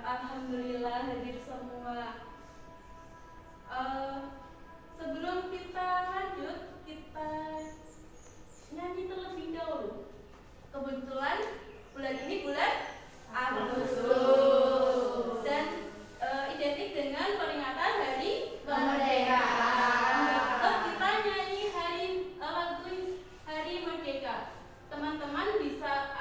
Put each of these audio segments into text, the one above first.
Alhamdulillah hadir semua. Sebelum kita lanjut, kita nyanyi terlebih dahulu. Kebetulan bulan ini bulan Agustus dan identik dengan peringatan Hari Kemerdekaan. Kita nyanyi lagu Hari Merdeka. Teman-teman bisa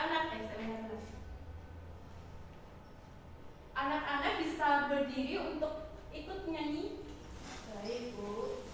anak-anak bisa berdiri untuk ikut nyanyi. Baik, Bu.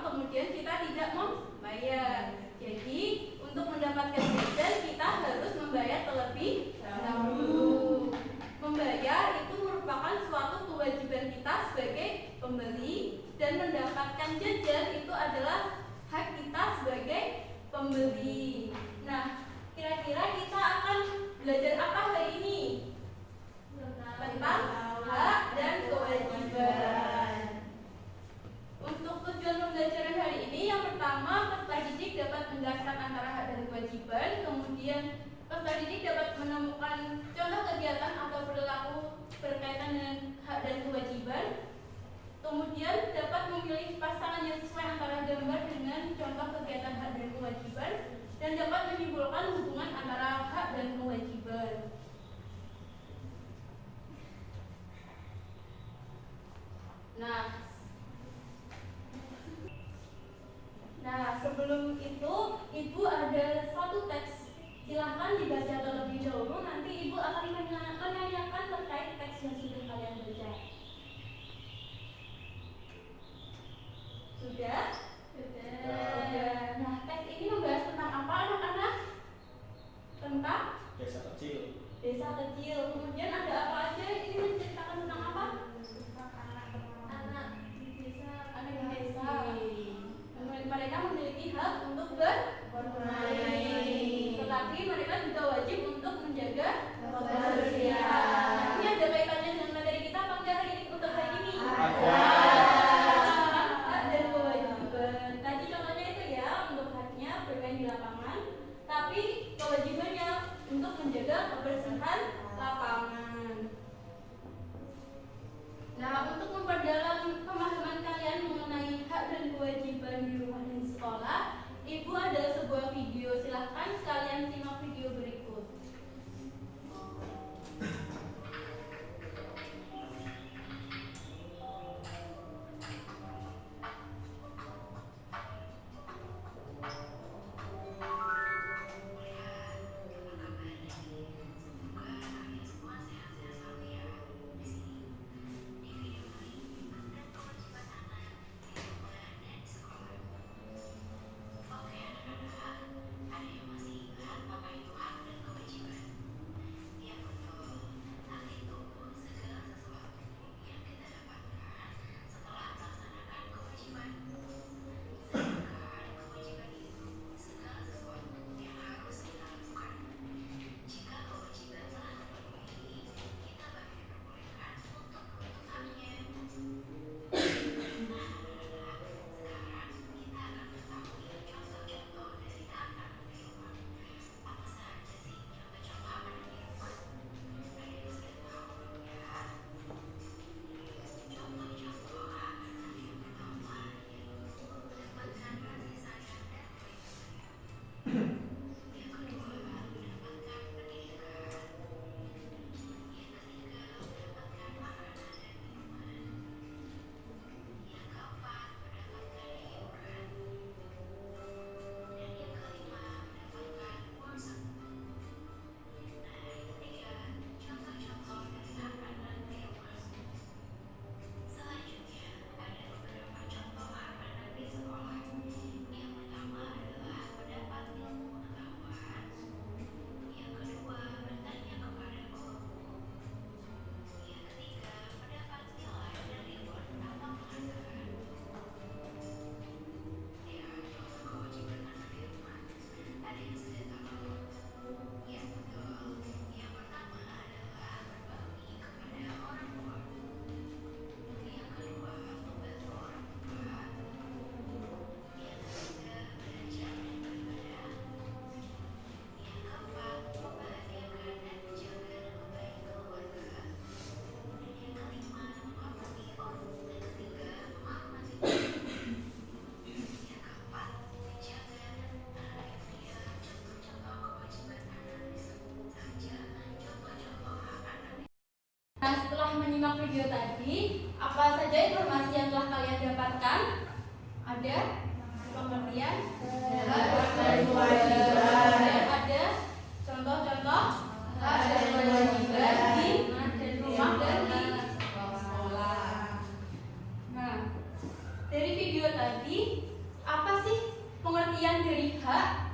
Kemudian kita tidak membayar. Jadi untuk mendapatkan jajan kita harus membayar terlebih dahulu. Membayar itu merupakan suatu kewajiban kita sebagai pembeli dan mendapatkan jajan itu adalah hak kita sebagai pembeli. Nah, kira-kira kita akan belajar apa hari ini? Tentang hak dan kewajiban. Untuk tujuan pembelajaran hari ini, yang pertama, peserta didik dapat menjelaskan antara hak dan kewajiban. Kemudian, peserta didik dapat menemukan contoh kegiatan atau perilaku berkaitan dengan hak dan kewajiban. Kemudian, dapat memilih pasangan yang sesuai antara gambar dengan contoh kegiatan hak dan kewajiban, dan dapat menyimpulkan hubungan antara hak dan kewajiban. Nah, sebelum itu Ibu ada satu teks, silahkan dibaca terlebih dahulu. Nanti Ibu akan menanyakan terkait teks yang sudah kalian baca. Sudah? Sudah. Nah, teks ini membahas tentang apa, anak-anak? Tentang desa kecil. Desa kecil. Kemudian ada apa aja? Ini menceritakan tentang apa? Anak di desa. Mereka memiliki hak untuk bermain, tetapi mereka juga wajib untuk menjaga kebersihan. Ini ada kaitannya dengan materi kita apa enggak hari ini untuk hari ini? Ada. Hak dan kewajiban. video tadi, apa saja informasi yang telah kalian dapatkan? Ada pengertian dan ada contoh-contoh hak dan kewajiban di rumah dan di sekolah. Nah, dari video tadi, apa sih pengertian dari hak?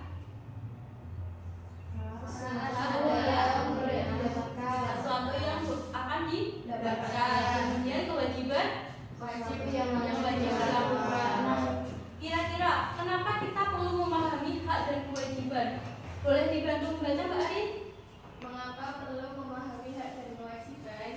Sesuatu yang akan didapatkan. Kemudian kewajiban yang wajib dilakukan. Nah, kira-kira kenapa kita perlu memahami hak dan kewajiban? Boleh dibantu membaca, Mbak Arin? Mengapa perlu memahami hak dan kewajiban?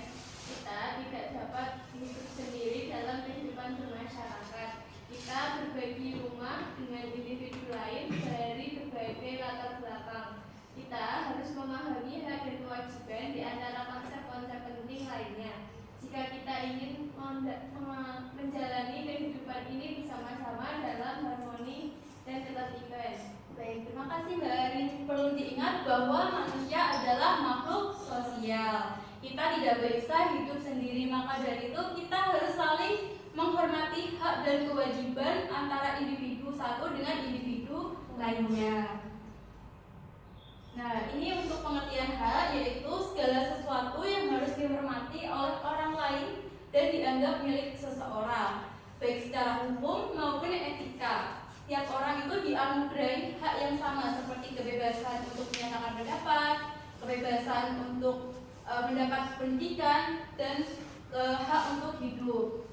Kita tidak dapat hidup sendiri dalam kehidupan bermasyarakat. Kita berbagi rumah dengan individu lain dari berbagai latar belakang. Kita harus memahami hak dan kewajiban di antara konsep-konsep penting lainnya. Jika kita ingin menjalani kehidupan ini bersama-sama dalam harmoni dan ketertiban. Baik, terima kasih Mbak Arin. Perlu diingat bahwa manusia adalah makhluk sosial. Kita tidak bisa hidup sendiri, maka dari itu kita harus saling menghormati hak dan kewajiban antara individu satu dengan individu lainnya. Nah, ini untuk pengertian hak, yaitu segala sesuatu yang harus dihormati oleh orang lain dan dianggap milik seseorang, baik secara hukum maupun etika. Setiap orang itu dianugerahi hak yang sama, seperti kebebasan untuk menyatakan pendapat, kebebasan untuk mendapat pendidikan, dan hak untuk hidup.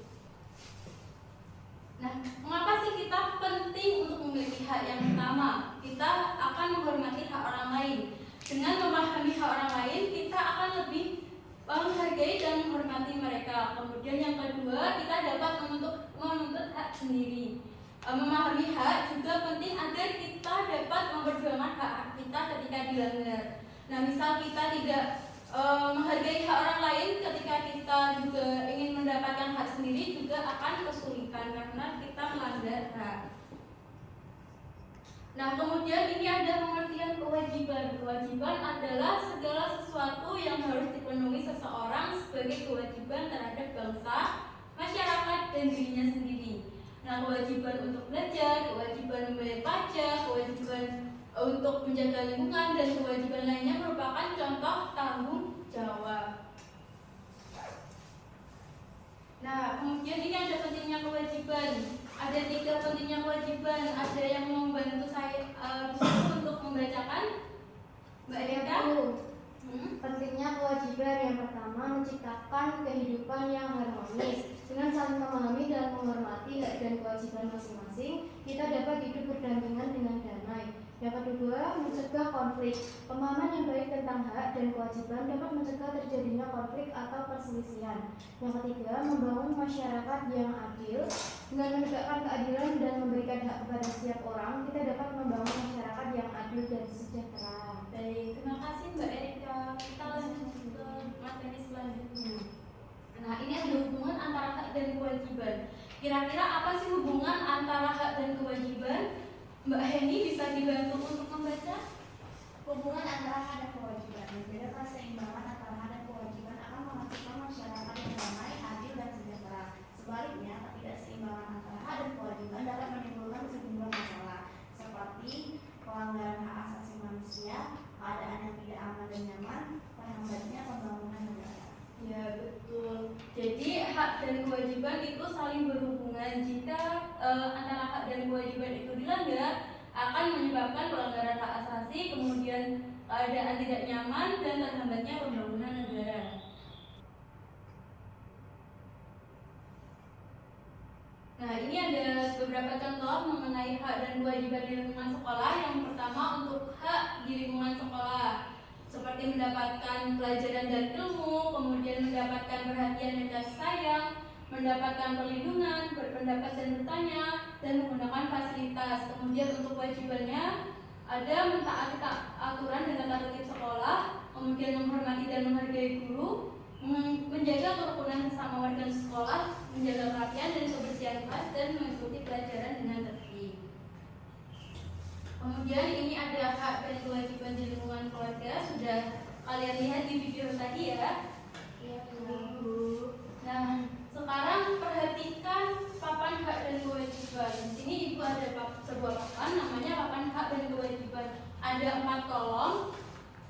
Nah, mengapa sih kita penting untuk memiliki hak yang pertama? Kita akan menghormati hak orang lain. Dengan memahami hak orang lain, kita akan lebih menghargai dan menghormati mereka. Kemudian yang kedua, kita dapat menuntut hak sendiri. Memahami hak juga penting agar kita dapat memperjuangkan hak kita ketika dilanggar. Nah, misal kita tidak menghargai hak orang lain ketika kita juga ingin mendapatkan hak sendiri, juga akan kesulitan karena kita melanggar hak. Nah, kemudian ini ada pengertian kewajiban. Kewajiban adalah segala sesuatu yang harus dipenuhi seseorang sebagai kewajiban terhadap bangsa, masyarakat, dan dirinya sendiri. Nah, kewajiban untuk belajar, kewajiban membayar pajak, kewajiban untuk menjaga lingkungan, dan kewajiban lainnya merupakan contoh tanggung jawab. Nah, kemudian ini ada pentingnya kewajiban. Ada 3 pentingnya kewajiban. Ada yang membantu saya untuk membacakan? Mbak Rita? Pentingnya kewajiban yang pertama, menciptakan kehidupan yang harmonis. Dengan saling memahami dan menghormati hak dan kewajiban masing-masing, kita dapat hidup berdampingan dengan damai. Yang kedua, mencegah konflik. Pemahaman yang baik tentang hak dan kewajiban dapat mencegah terjadinya konflik atau perselisihan. Yang ketiga, membangun masyarakat yang adil. Dengan menegakkan keadilan dan memberikan hak kepada setiap orang, kita dapat membangun masyarakat yang adil dan sejahtera. Baik, terima kasih Mbak Erika. Kita lanjut ke materi selanjutnya. Nah, ini ada hubungan antara hak dan kewajiban. Kira-kira apa sih hubungan antara hak dan kewajiban? Mbak Heni bisa dibantu untuk membaca? Hubungan antara hak dan kewajiban. Menjaga keseimbangan antara hak dan kewajiban akan menghasilkan masyarakat yang damai, adil, dan sejahtera. Sebaliknya, ketidakseimbangan antara hak dan kewajiban dapat menimbulkan sejumlah masalah, seperti pelanggaran hak asasi manusia, keadaan yang tidak aman dan nyaman, terhambatnya pembangunan negara. Ya, betul. Jadi hak dan kewajiban itu saling berhubungan. Jika antara hak dan kewajiban itu dilanggar, akan menyebabkan pelanggaran hak asasi, kemudian keadaan tidak nyaman, dan terhambatnya pembangunan negara. Nah, ini ada beberapa contoh mengenai hak dan kewajiban di lingkungan sekolah. Yang pertama, untuk hak di lingkungan sekolah, seperti mendapatkan pelajaran dan ilmu, kemudian mendapatkan perhatian dan kasih sayang, mendapatkan perlindungan, berpendapat dan bertanya, dan menggunakan fasilitas. Kemudian untuk kewajibannya ada mentaati aturan dan tata tertib sekolah, kemudian menghormati dan menghargai guru, menjaga kerukunan sesama warga sekolah, menjaga kerapian dan kebersihan kelas, dan mengikuti pelajaran dengan tertib. Kemudian ini ada hak dan kewajiban di lingkungan keluarga. Sudah kalian lihat di video tadi ya. Iya, Bu. Nah, kewajiban. Di sini ibu ada sebuah papan namanya papan hak dan kewajiban. Ada 4 kolom.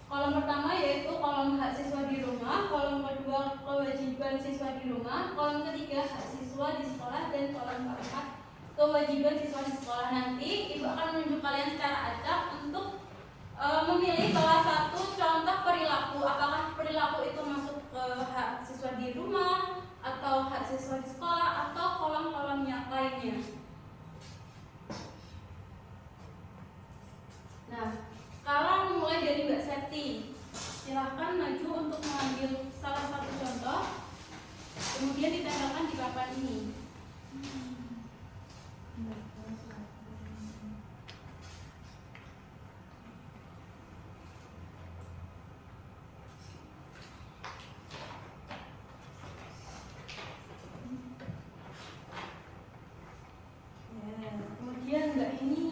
Kolom pertama yaitu kolom hak siswa di rumah, kolom kedua kewajiban siswa di rumah, kolom ketiga hak siswa di sekolah, dan kolom keempat kewajiban siswa di sekolah. Nanti ibu akan menunjuk kalian secara acak untuk memilih salah satu contoh perilaku. Apakah perilaku itu masuk ke hak siswa di rumah atau hak siswa di sekolah atau kolom-kolom yang lainnya. Nah, sekarang mulai dari Mbak Septi. Silahkan maju untuk mengambil salah satu contoh, kemudian ditempelkan di papan ini. Kemudian Mbak ini.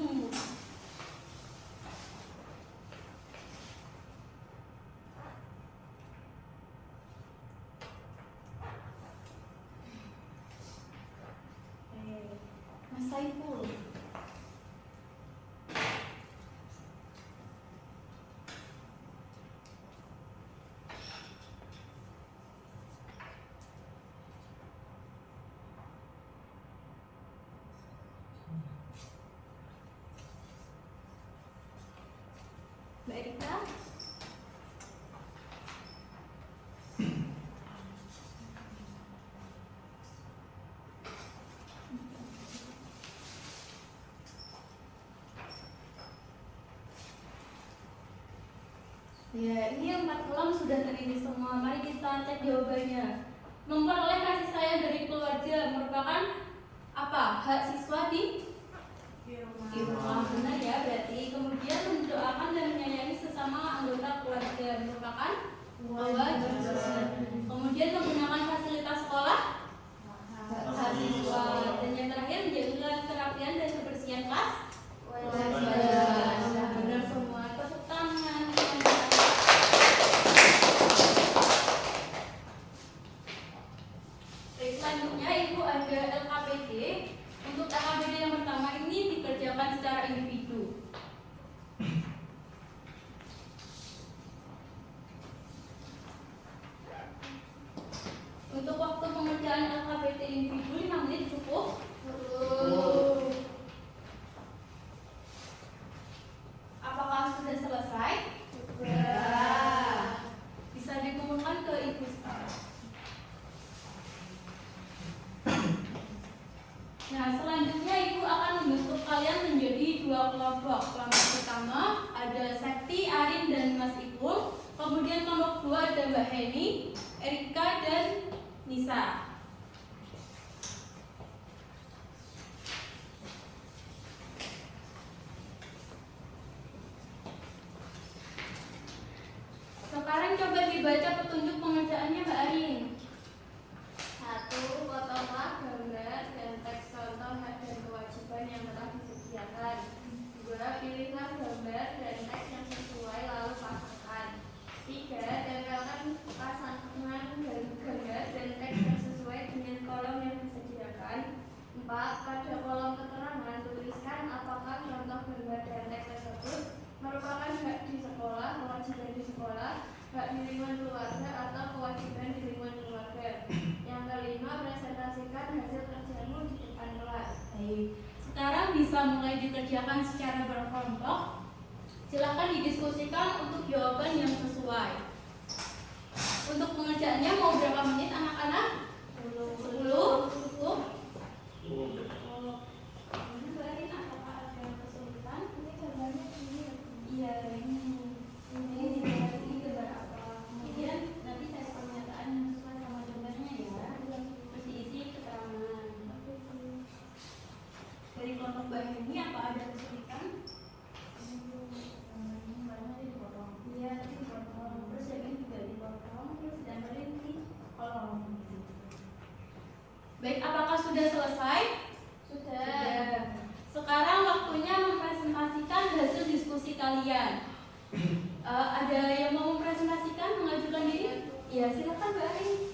Mas Saiful. Mbak Erika. Ya, ini 4 kolom sudah terisi semua. Mari kita cek jawabannya. Memperoleh kasih sayang dari keluarga merupakan apa? Hak siswa di rumah. Benar ya, berarti. Kemudian mendoakan dan menyayangi sesama anggota keluarga merupakan kewajiban. Kemudian menggunakan fasilitas sekolah hak siswa. Dan yang terakhir menjaga kerapian dan kebersihan kelas kewajiban. Benar semua. Tepuk tangan. Selanjutnya ibu ada LKPD. Untuk LKPD yang pertama ini dikerjakan secara individu. Untuk waktu pengerjaan LKPD individu 5 menit cukup. Apakah sudah selesai? Sudah. Bisa dikumpulkan ke ibu sekarang. Nah, selanjutnya ibu akan membentuk kalian menjadi 2 kelompok. Kelompok pertama ada Sekti, Arin, dan Mas Ipul. Kemudian kelompok 2 ada Mbak Heni, Erika, dan Nisa. Sekarang coba dibaca petunjuk pengerjaannya Mbak Arin. 1. Fotolah gambar dan teks contoh hak dan kewajiban yang telah disediakan. 2. Pilihlah gambar dan teks yang sesuai lalu pasangkan. 3. Tempelkan pasangan gambar dan teks yang sesuai dengan kolom yang disediakan. 4. Pada kolom keterangan tuliskan apakah contoh gambar dan teks tersebut merupakan hak di sekolah, kewajiban di sekolah, hak di lingkungan keluarga, atau kewajiban di lingkungan keluarga. Yang kelima, presentasikan hasil kerjamu di depan kelas. Baik. Sekarang bisa mulai dikerjakan secara berkelompok. Silakan didiskusikan untuk jawaban yang sesuai. Untuk pengerjaannya mau berapa menit anak-anak? 10. Cukup? Mbak Arin, apakah ada kesulitan? Ini gambarnya ini. Iya, ini gambar apa? Kemudian nanti tes pernyataan yang sesuai sama gambarnya ya. Terus diisi keterangan. Dari kelompok Mbak Heni apa ada kesulitan? Iya, nanti dipotong. Terus yang ini juga dipotong. Terus ditempelin di kolom. Baik, apakah sudah selesai? Sudah. Sekarang waktunya mempresentasikan hasil diskusi kalian. Ada yang mau mempresentasikan, mengajukan diri? Ya, silakan Mbak Arin.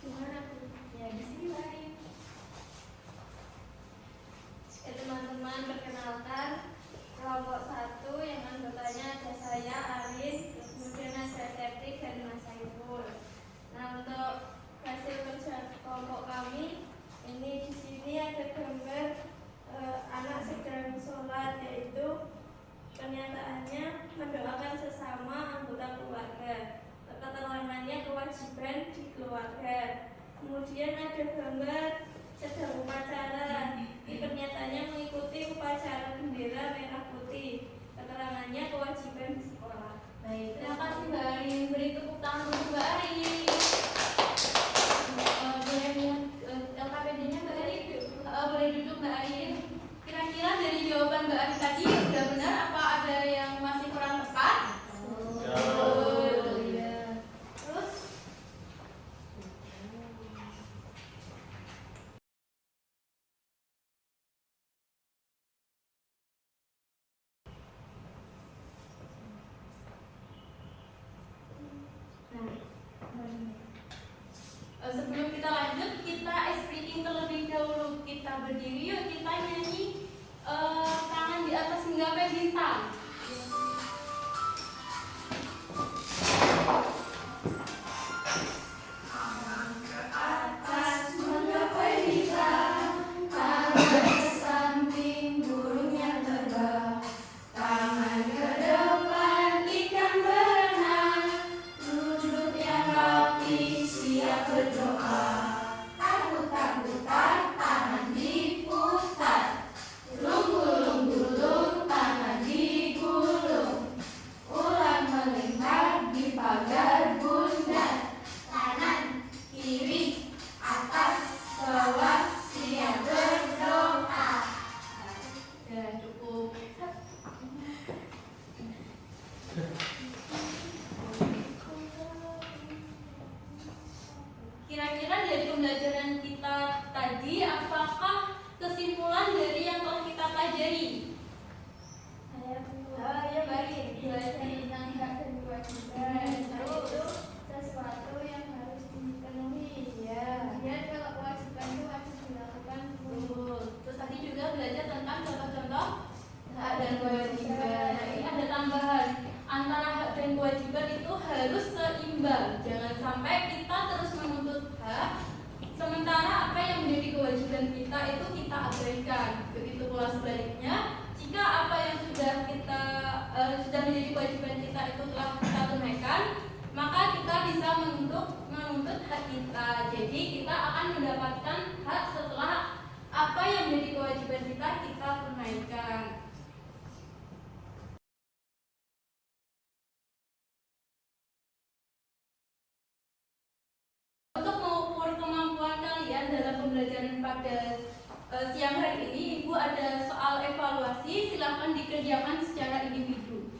Gimana Bu? Kemudian ada gambar sedang upacara. Pernyataannya mengikuti upacara bendera merah putih. Keterangannya kewajiban di sekolah. Baik, terima kasih Mbak Arin. Beri tepuk tangan untuk Mbak Arin. Boleh lihat LKPD-nya Mbak Arin? Boleh duduk Mbak Arin. Kira-kira dari jawaban Mbak Arin tadi sudah benar apa ada yang masih kurang tepat? Terus sebelum kita lanjut, kita ice breaking terlebih dahulu. Kita berdiri yuk, kita nyanyi tangan di atas menggapai bintang. Atas menggapai bintang, tangan ke samping burung yang terbang, tangan ke depan ikan berenang, duduk yang rapi siap berdoa. Takut-takutan tangan diputar, gulung-gulung tangan digulung, ulang melingkar di pagar bundar. Kanan, kiri, atas, bawah, siap berdoa. Ya, cukup. Kira-kira dari pembelajaran kita tadi, apakah kesimpulan dari yang telah kita pelajari? Ya baik, belajar tentang hak dan kewajiban itu sesuatu yang harus dipenuhi. Ya. Kemudian kalau kewajiban itu wajib dilakukan. Terus tadi juga belajar tentang contoh-contoh hak dan kewajiban. Nah, ini ada tambahan, antara hak dan kewajiban itu harus seimbang. Jangan sampai kita terus menuntut hak, sementara apa yang menjadi kewajiban kita itu kita abaikan. Begitu pula sebaliknya, jika apa yang sudah menjadi kewajiban kita itu telah kita tunaikan, maka kita bisa menuntut hak kita. Jadi kita akan mendapatkan hak setelah apa yang menjadi kewajiban kita tunaikan. Untuk mengukur kemampuan kalian dalam pembelajaran pada siang hari ini, Ibu ada soal evaluasi, silakan dikerjakan secara individu.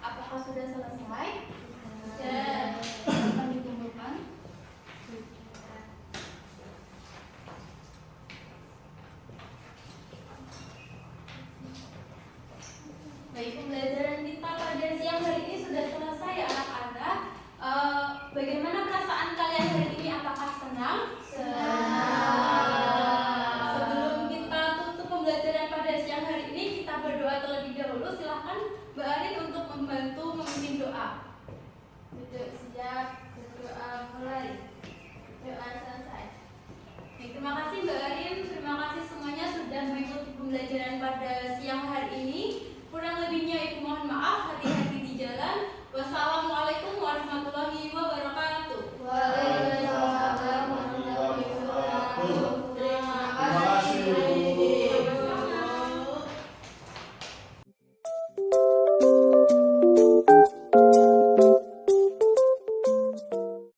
Apakah sudah selesai? Sudah. Akan dikumpulkan. Baik, pembelajaran